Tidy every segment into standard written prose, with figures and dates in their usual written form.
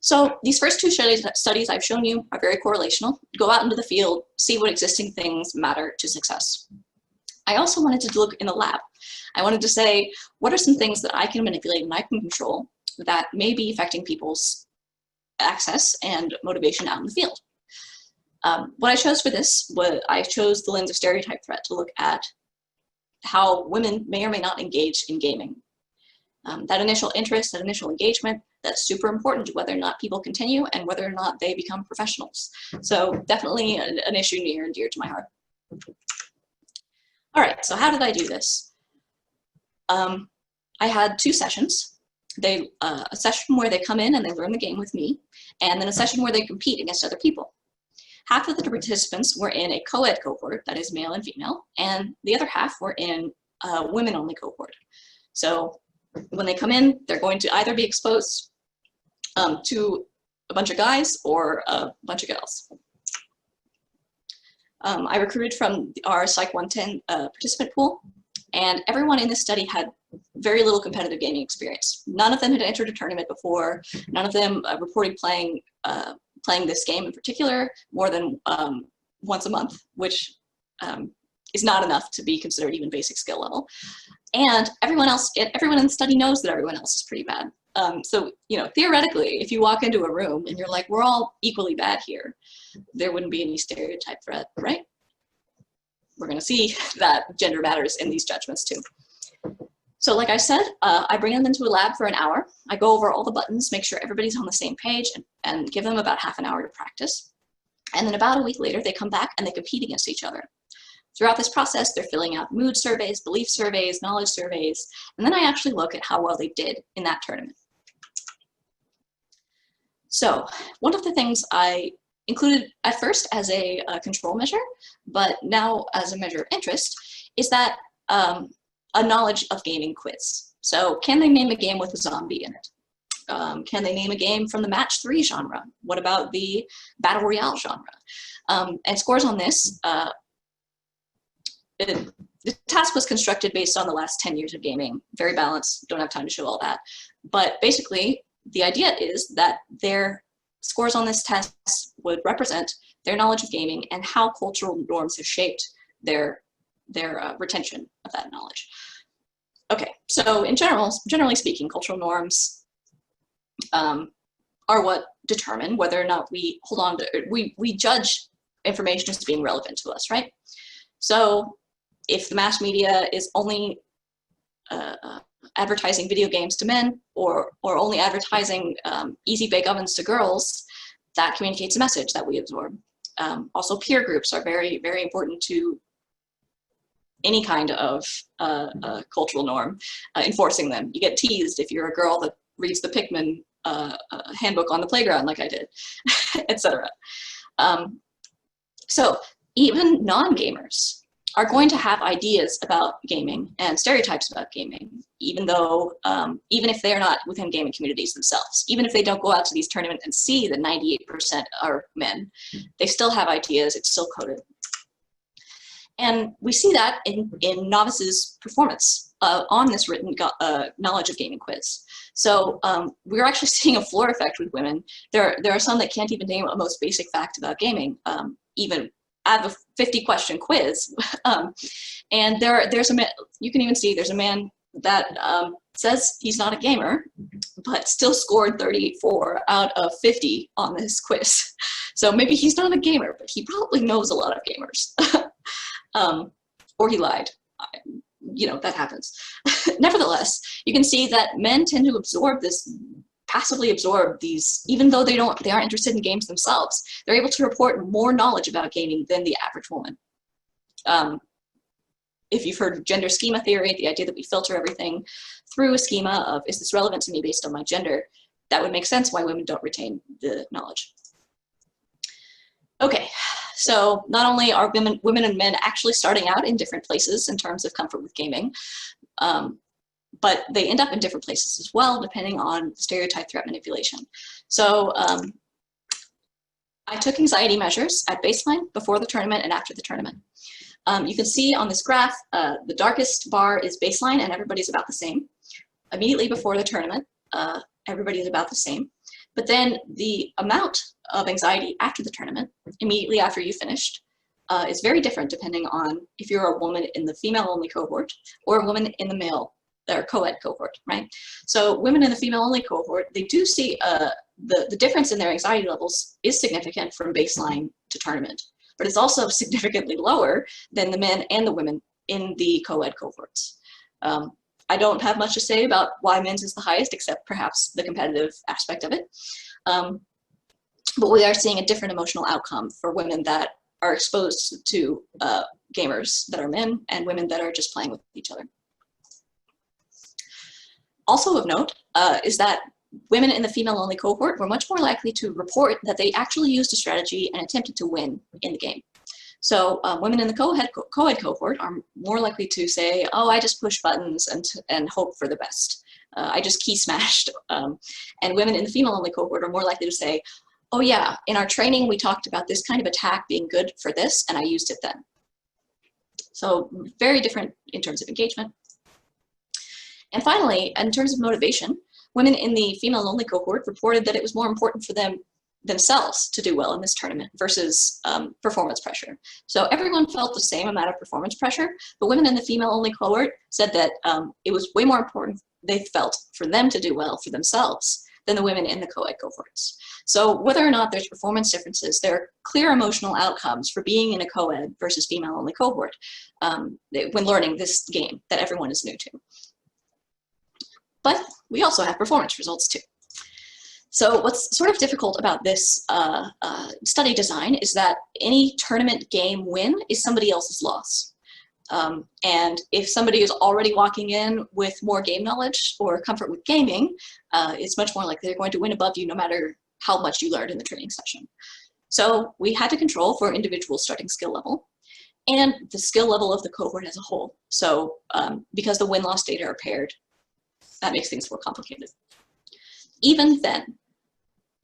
So these first two studies I've shown you are very correlational. Go out into the field, see what existing things matter to success. I also wanted to look in the lab. I wanted to say, what are some things that I can manipulate and I can control that may be affecting people's access and motivation out in the field? What I chose for this was I chose the lens of stereotype threat to look at how women may or may not engage in gaming. That initial interest, that initial engagement, that's super important to whether or not people continue and whether or not they become professionals. So definitely an issue near and dear to my heart. All right, so how did I do this? I had two sessions. A session where they come in and they learn the game with me, and then a session where they compete against other people. Half of the participants were in a co-ed cohort, that is male and female, and the other half were in a women-only cohort. So when they come in, they're going to either be exposed to a bunch of guys or a bunch of girls. I recruited from our Psych 110 participant pool, and everyone in this study had very little competitive gaming experience. None of them had entered a tournament before. None of them reported playing this game in particular more than once a month, which is not enough to be considered even basic skill level. And everyone in the study knows that everyone else is pretty bad. So, you know, theoretically, if you walk into a room and you're like, we're all equally bad here, there wouldn't be any stereotype threat, right? We're going to see that gender matters in these judgments too. So like I said, I bring them into a lab for an hour. I go over all the buttons, make sure everybody's on the same page, and give them about half an hour to practice. And then about a week later, they come back and they compete against each other. Throughout this process, they're filling out mood surveys, belief surveys, knowledge surveys, and then I actually look at how well they did in that tournament. So one of the things I included at first as a control measure, but now as a measure of interest, is that a knowledge of gaming quiz. So can they name a game with a zombie in it? Can they name a game from the match 3 genre? What about the battle royale genre? And scores on this, the task was constructed based on the last 10 years of gaming, very balanced, don't have time to show all that. But basically, the idea is that their scores on this test would represent their knowledge of gaming and how cultural norms have shaped their retention of that knowledge. Okay, so in generally speaking, cultural norms are what determine whether or not we hold on to, we judge information as being relevant to us, right? So if the mass media is only advertising video games to men or only advertising easy bake ovens to girls, that communicates a message that we absorb. Also, peer groups are very, very important to any kind of cultural norm, enforcing them. You get teased if you're a girl that reads the Pikmin handbook on the playground like I did, etc. So even non-gamers are going to have ideas about gaming and stereotypes about gaming, even though, even if they're not within gaming communities themselves, even if they don't go out to these tournaments and see that 98% are men, they still have ideas, it's still coded. And we see that in novices' performance on this written knowledge of gaming quiz. So we're actually seeing a floor effect with women. There are some that can't even name a most basic fact about gaming, even out of a 50-question quiz. And there's a man, you can even see there's a man that says he's not a gamer, but still scored 34 out of 50 on this quiz. So maybe he's not a gamer, but he probably knows a lot of gamers. Or he lied. You know, that happens. Nevertheless, you can see that men tend to absorb this, passively absorb these, even though they aren't interested in games themselves. They're able to report more knowledge about gaming than the average woman. If you've heard of gender schema theory, the idea that we filter everything through a schema of, is this relevant to me based on my gender? That would make sense why women don't retain the knowledge. Okay, so not only are women and men actually starting out in different places in terms of comfort with gaming, but they end up in different places as well, depending on stereotype threat manipulation. So I took anxiety measures at baseline, before the tournament, and after the tournament. You can see on this graph, the darkest bar is baseline and everybody's about the same. Immediately before the tournament, everybody is about the same. But then the amount of anxiety after the tournament, immediately after you finished, is very different depending on if you're a woman in the female-only cohort or a woman in the male or co-ed cohort, right? So women in the female-only cohort, they do see the difference in their anxiety levels is significant from baseline to tournament, but it's also significantly lower than the men and the women in the co-ed cohorts. I don't have much to say about why men's is the highest, except perhaps the competitive aspect of it. But we are seeing a different emotional outcome for women that are exposed to gamers that are men and women that are just playing with each other. Also of note is that women in the female-only cohort were much more likely to report that they actually used a strategy and attempted to win in the game. So women in the co-ed cohort are more likely to say, oh, I just push buttons and hope for the best. I just key smashed. And women in the female-only cohort are more likely to say, oh yeah, in our training we talked about this kind of attack being good for this, and I used it then. So very different in terms of engagement. And finally, in terms of motivation, women in the female-only cohort reported that it was more important for them themselves to do well in this tournament versus performance pressure. So everyone felt the same amount of performance pressure, but women in the female-only cohort said that it was way more important, they felt, for them to do well for themselves than the women in the co-ed cohorts. So whether or not there's performance differences, there are clear emotional outcomes for being in a co-ed versus female-only cohort when learning this game that everyone is new to. But we also have performance results too. So what's sort of difficult about this study design is that any tournament game win is somebody else's loss. And if somebody is already walking in with more game knowledge or comfort with gaming, it's much more likely they're going to win above you no matter how much you learned in the training session. So we had to control for individual starting skill level and the skill level of the cohort as a whole. So because the win-loss data are paired, that makes things more complicated. Even then,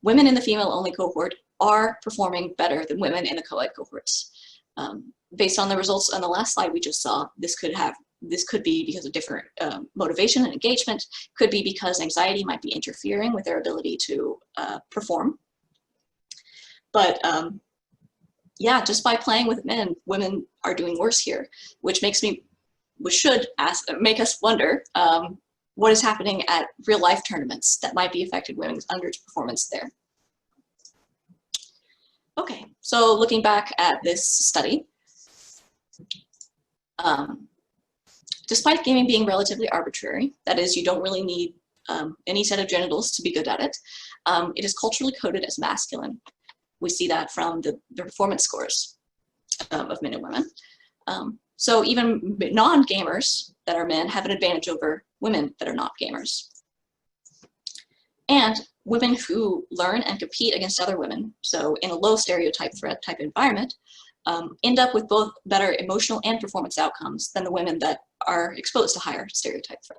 women in the female-only cohort are performing better than women in the co-ed cohorts. Based on the results on the last slide we just saw, this could be because of different motivation and engagement, could be because anxiety might be interfering with their ability to perform. But yeah, just by playing with men, women are doing worse here, which should make us wonder what is happening at real life tournaments that might be affecting women's underperformance there. Okay, so looking back at this study, despite gaming being relatively arbitrary, that is, you don't really need any set of genitals to be good at it, it is culturally coded as masculine. We see that from the performance scores of men and women. So even non-gamers that are men have an advantage over women that are not gamers. And women who learn and compete against other women, so in a low stereotype threat type environment, end up with both better emotional and performance outcomes than the women that are exposed to higher stereotype threat.